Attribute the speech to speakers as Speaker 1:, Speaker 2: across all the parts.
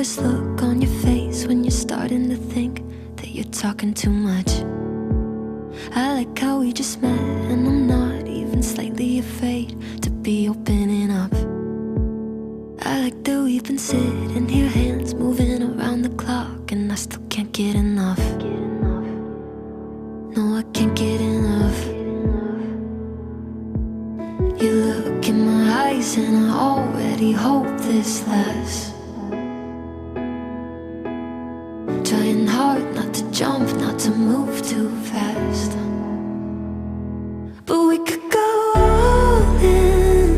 Speaker 1: nervous look on your face when you're starting to think that you're talking too much. I like how we just met and I'm not even slightly afraid to be opening up. I like that we've been sitting here, hands moving around the clock, and I still can't get enough. No, I can't get enough. You look in my eyes and I already hope this lasts. Trying hard not to jump, not to move too fast. But we could go all in.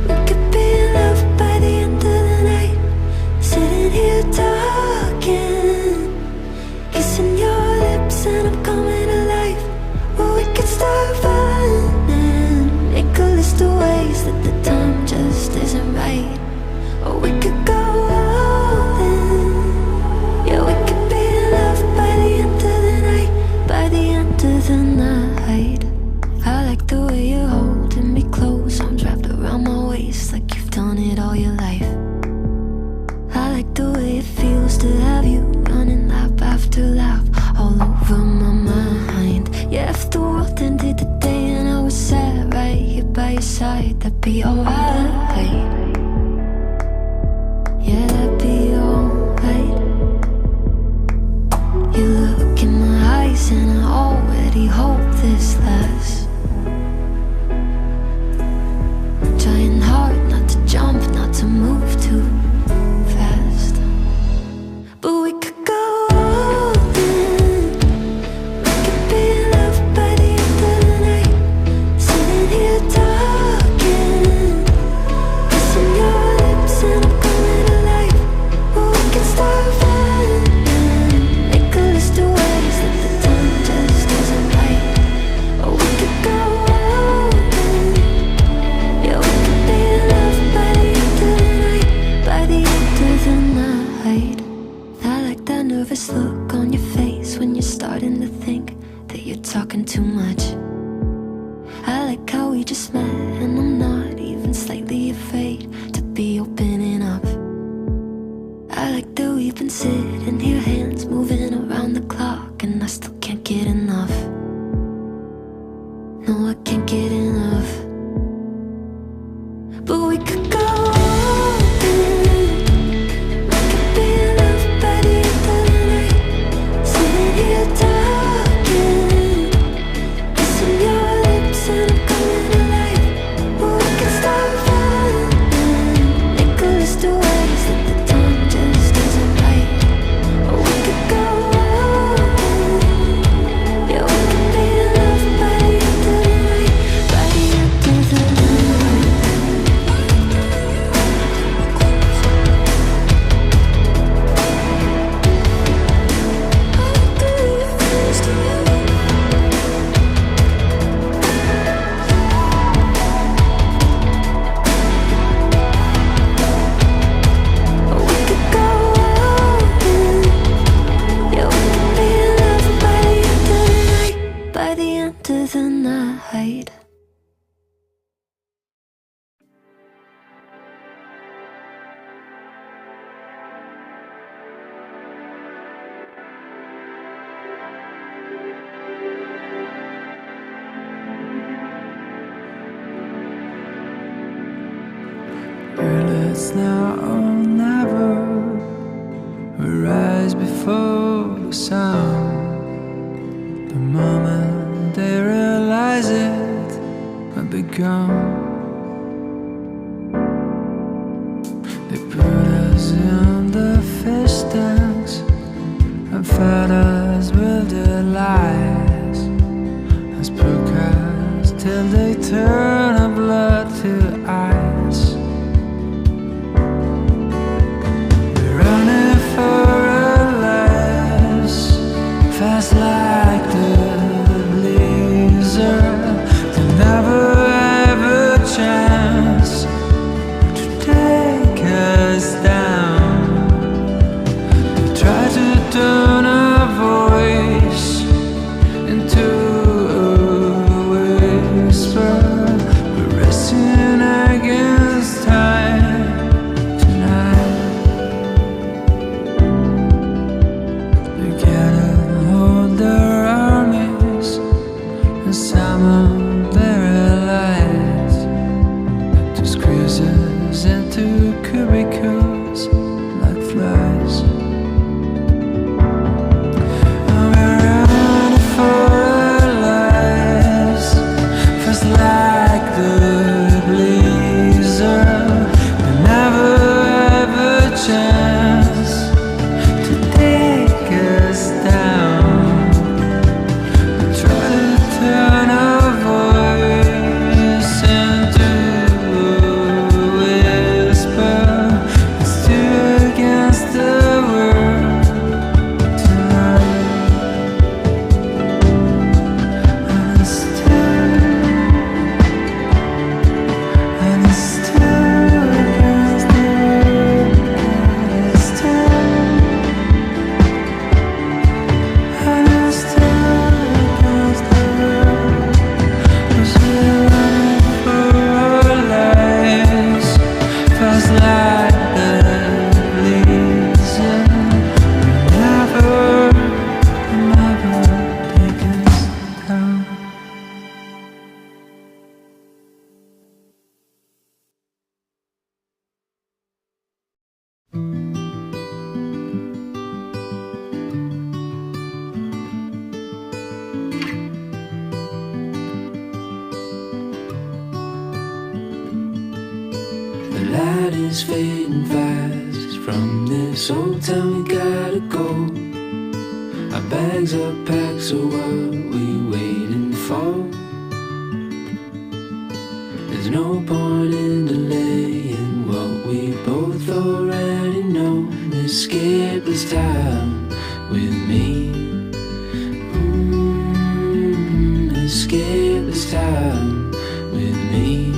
Speaker 1: We could be in love by the end of the night. Sitting here talking, kissing your lips and I'm coming alive. Or we could start running, make a list of ways that the time just isn't right. Or we could go all in. Yeah, we could be in love by the end of the night. By the end of the night. I like the way you're holding me close, arms wrapped around my waist like you've done it all your life. I like the way it feels to have you running lap after lap all over my mind. Yeah, if the world ended today and I was sat right here by your side, that'd be alright. Yeah, that'd be alright. You look in my eyes and I already hope this lasts. Trying hard not to jump, not to move too fast. But we could go all in. We could be in love by the end of the night. Sitting here talking, kissing your lips and I'm coming alive. Or we can start running, make a list of ways that the time just isn't right. Or we could go all in. Yeah, we could be in love by the end of the night. By the end of the night. I like that nervous look on your face when you're starting to think that you're talking too much. I like how we just met and I'm not even slightly afraid to be opening up. I like that we've been sitting here, hands moving around the clock, and I still can't get enough. No, I can't get enough. But we could go all in. We could be in love by the end of the night. Sitting here talking, kissing your lips and I'm coming alive. Or we can start running, make a list of ways that the time just isn't right. Or we could go all in. Yeah, we could be in love by the end of the night. By the end of the night. Or we could go all in. Yeah, we could be in love by the end of the night. By the end of the night.
Speaker 2: Girl, it's now or never. We rise before the sun. The moment they realize it, we'll be gone. They put us in the fish tanks and fed us with their lies. As broadcast till they turn our blood to ice. We're running for our lives, fast like the blizzard. They never have a chance to take us down. They try to turn our voice into a whisper. night is fading fast. From this old town we gotta go. Our bags are packed, so what we waiting for? There's no point in delaying what we both already know. Escape this time with me. Escape this time with me.